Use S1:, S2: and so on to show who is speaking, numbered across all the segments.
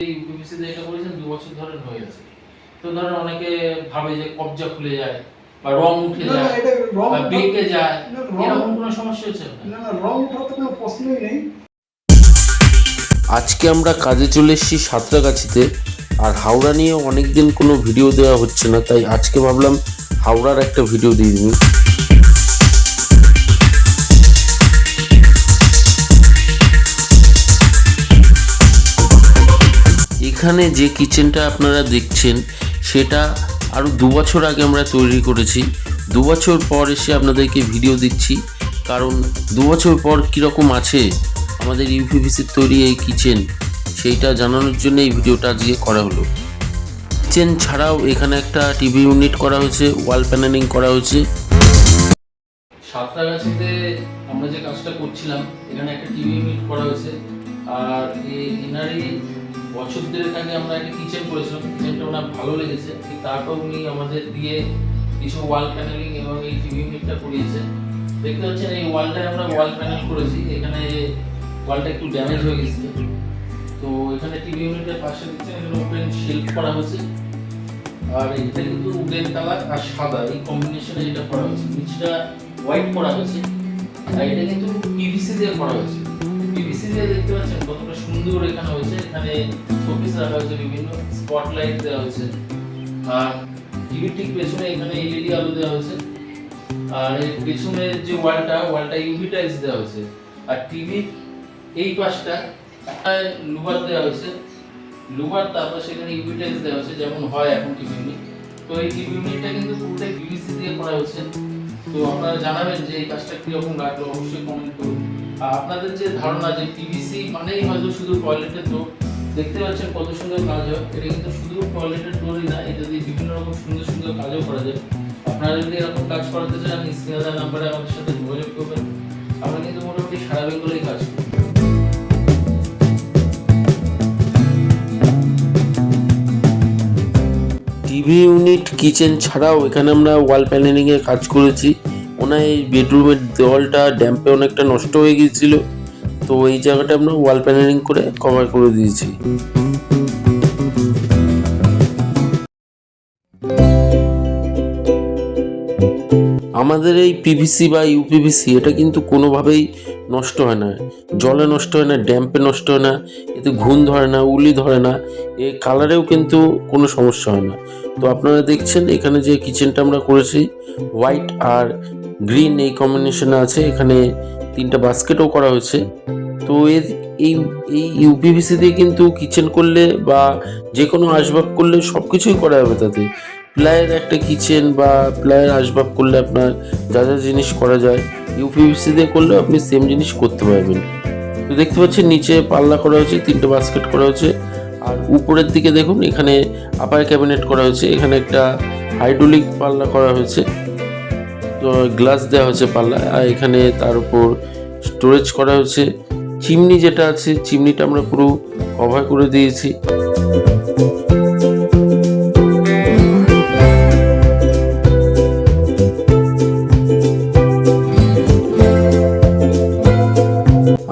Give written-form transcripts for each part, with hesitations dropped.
S1: এই ইউপিভিসিতে এটা করেছেন 2 বছর ধরে হয়ে গেছে। তো ধরেন অনেকে ভাবে যে কবজা খুলে যায় বা রং উঠে যায় বা বেঁকে যায়, এরকম কোনো সমস্যা হচ্ছে
S2: না? না, রং উঠার তো কোনো প্রশ্নই নেই।
S3: আজকে আমরা কাজে চলে এসেছি সাঁতরাগাছিতে। আর হাওড়া নিয়ে অনেকদিন কোনো ভিডিও দেওয়া হচ্ছে না, তাই আজকে ভাবলাম হাওড়ার একটা ভিডিও দিয়ে দিই। এখানে যে কিচেনটা আপনারা দেখছেন সেটা আরও 2 বছর আগে আমরা তৈরি করেছি। 2 বছর পর এসে আপনাদেরকে ভিডিও দিচ্ছি, কারণ 2 বছর পর কীরকম আছে আমাদের ইউপিভিসির তৈরি এই কিচেন, সেইটা জানানোর জন্য এই ভিডিওটা আজকে করা হলো। কিচেন ছাড়াও এখানে একটা টিভি ইউনিট করা হয়েছে, ওয়াল প্যানেলিং করা হয়েছে।
S1: সাঁতরাগাছিতে আমরা যে কাজটা করছিলাম এখানে একটা টিভি ইউনিট করা হয়েছে। আর এনারই বছর দেড়েক আগে আমরা একটা কিচেন করেছিলাম, কিচেনটা ওনার ভালো লেগেছে, তারপর উনি আমাদের দিয়ে কিছু ওয়াল প্যানেলিং এবং এই টিভি ইউনিটটা করিয়েছে। দেখতে পাচ্ছেন এই ওয়ালটায় আমরা ওয়াল প্যানেল করেছি, এখানে ওয়ালটা একটু ড্যামেজ হয়ে গেছে। তো এখানে টিভি ইউনিটের পাশে দেখছেন এখানে ওপেন শেলফ করা হয়েছে। আর এটা কিন্তু উডেন কালার আর সাদা এই কম্বিনেশনে যেটা করা হয়েছে, নিচটা হোয়াইট করা হয়েছে। আর এটা কিন্তু পিভিসি দিয়ে করা হয়েছে। পিভিসি দিয়ে দেখতে পাচ্ছেন কতটা সুন্দর এখানে হয়েছে। এখানে শোপিস রাখা হয়েছে, বিভিন্ন স্পটলাইট দেওয়া হয়েছে। আর টিভির ঠিক পেছনে এখানে এলইডি আলো দেওয়া হয়েছে। আর এর পেছনের যে ওয়ালটা ইউভি টাইলস দেওয়া হয়েছে। আর টিভির এই পাশটা লুভার দেওয়া হয়েছে, লুভার, তারপর সেখানে ইউভি টাইলস দেওয়া হয়েছে যেমন হয় এখন টিভি ইউনিট। তো এই টিভি ইউনিটটা কিন্তু পুরোটাই পিভিসি দিয়ে করা হয়েছে। তো আপনারা জানাবেন যে এই কাজটা কিরকম লাগলো, অবশ্যই কমেন্ট করুন। আর আপনাদের যে ধারণা যে পিভিসি মানেই হয়তো শুধু টয়লেটের ডোর, দেখতে পাচ্ছেন কত সুন্দর কাজ হয়। এটা কিন্তু শুধু টয়লেটের ডোরই না, এটা দিয়ে বিভিন্ন রকম সুন্দর সুন্দর কাজও করা যায়। আপনারা যদি এরকম কাজ করাতে চান স্ক্রিনে দেওয়া নাম্বারে আমাদের সাথে যোগাযোগ করবেন। আমরা কিন্তু মোটামুটি সারা বেঙ্গলেই কাজ করি।
S3: টিভি ইউনিট কিচেন ছাড়াও এখানে আমরা ওয়াল প্যানেলিংয়ে কাজ করেছি। ওনার এই বেডরুমের দেওয়ালটা ড্যাম্পে অনেকটা নষ্ট হয়ে গিয়েছিল, তো এই জায়গাটা আমরা ওয়াল প্যানেলিং করে কভার করে দিয়েছি। আমাদের এই পিভিসি বা ইউপিভিসি এটা কিন্তু কোনোভাবেই নষ্ট হয় না, জলে নষ্ট হয় না, ড্যাম্পে নষ্ট হয় না, এতে ঘুণ ধরে না, উলি ধরে না, এর কালারেও কিন্তু কোনো সমস্যা হয় না। তো আপনারা দেখছেন এখানে যে কিচেনটা আমরা করেছি হোয়াইট আর গ্রিন এই কম্বিনেশনে আছে, এখানে 3টা বাস্কেটও করা হয়েছে। তো এই এই ইউপিভিসি দিয়ে কিন্তু কিচেন করলে বা যে কোনো আসবাব করলে সব কিছুই করা যাবে। তাতে প্লায়ের একটা কিচেন বা প্লায়ের আসবাব করলে আপনার যা যা জিনিস করা যায় ইউপিভিসি দিয়ে করলেও আপনি সেম জিনিস করতে পারবেন। তো দেখতে পাচ্ছেন নিচে পাল্লা করা হয়েছে, 3টে বাস্কেট করা হয়েছে। আর উপরের দিকে দেখুন এখানে আপার ক্যাবিনেট করা হয়েছে, এখানে একটা হাইড্রোলিক পাল্লা করা হয়েছে, তো গ্লাস দেওয়া হয়েছে পাল্লা। আর এখানে তার উপর স্টোরেজ করা হয়েছে। চিমনি যেটা আছে চিমনিটা আমরা পুরো কভার করে দিয়েছি।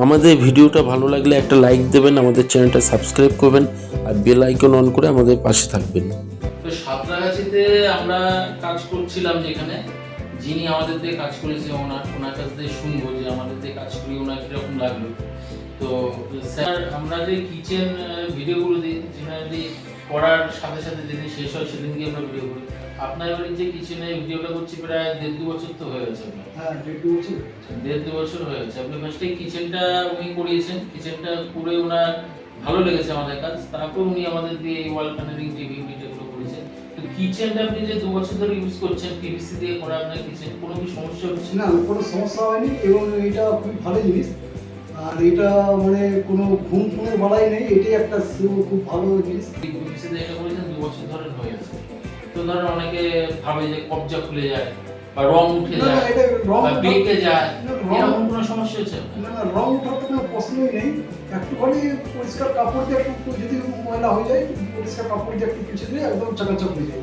S3: আমাদের ভিডিওটা ভালো লাগলে একটা লাইক দেবেন, আমাদের চ্যানেলটা সাবস্ক্রাইব করবেন আর বেল আইকন অন করে আমাদের পাশে থাকবেন।
S1: তো সাঁতরাগাছিতে আমরা কাজ করছিলাম, যেখানে যিনি আমাদের দিয়ে কাজ করেছে ওনার কাছ থেকে শুনবো যে আমাদের দিয়ে কাজ করি ওনার কিরকম লাগলো। তো স্যার, আমরা যে কিচেন ভিডিওগুলো দিই, যেখানে করার সাথে সাথে যেদিন শেষ হয় সেদিন গিয়ে আমরা ভিডিও করি। আপনার বাড়ির যে কিচেনে ভিডিওটা করছি প্রায় 1.5-2 বছর তো হয়ে গেছে আপনার।
S2: হ্যাঁ, 1.5 বছর।
S1: 1.5-2 বছর হয়ে গেছে। আপনি ফার্স্টে কিচেনটা উনি করিয়েছেন, কিচেনটা করে ওনার ভালো লেগেছে আমাদের কাজ, তারপর উনি আমাদের দিয়ে ওয়াল প্যানেলিং টিভি ইউনিট এগুলো করেছেন। তো কিচেনটা আপনি যে 2 বছর ধরে ইউজ করছেন পিভিসি দিয়ে করা আপনার কিচেন, কোনো কি সমস্যা হচ্ছে?
S2: না, কোনো সমস্যা হয়নি এবং এটা খুব ভালো জিনিস। আর এটা মানে কোনো ঘুমের বালাই নেই, এটাই একটা খুব ভালো জিনিস।
S1: পিভিসি দিয়ে এটা করেছেন 2 বছর ধরে হয়ে গেছে। তো ধরেন অনেকে ভাবে যে কবজা খুলে যায় বা রং উঠে যায় বা বেঁকে যায়, এরকম কোনো সমস্যা হচ্ছে?
S2: না, না, রং উঠার তো কোনো প্রশ্নই নেই। একটুখানি পরিষ্কার কাপড় দিয়ে একটু যদি ময়লা হয়ে যায়, পরিষ্কার কাপড় দিয়ে একটু মুছে দিয়ে একদম চকাচক হয়ে যায়,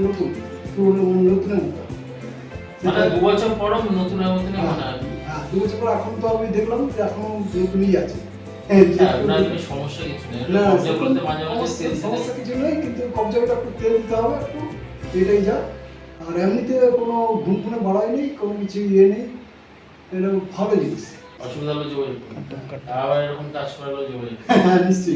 S2: নতুন নতুনের মতো।
S1: মানে 2 বছর পরও নতুনের মতনই মনে হয়।
S2: হ্যাঁ, 2 বছর পর এখন তো আমি দেখলাম যে এখনো নতুনই আছে। হ্যাঁ,
S1: হ্যাঁ, ওনার কোনো সমস্যা কিছু নেই।
S2: না,
S1: কবজা বলতে মাঝে মাঝে তেল দিতে
S2: সমস্যা কিছু নেই, কিন্তু কবজাটা একটু তেল দিতে হবে একটু, এটাই যা। আর এমনিতে কোনো ঘুম ঘুমে বাড়াই নেই, কোনো কিছু ইয়ে নেই, এটা ভালো জিনিস।
S1: অসুবিধা হলে যোগাযোগ করুন। আবার এরকম কাজ করালেও যোগাযোগ করুন।
S2: হ্যাঁ, নিশ্চয়ই।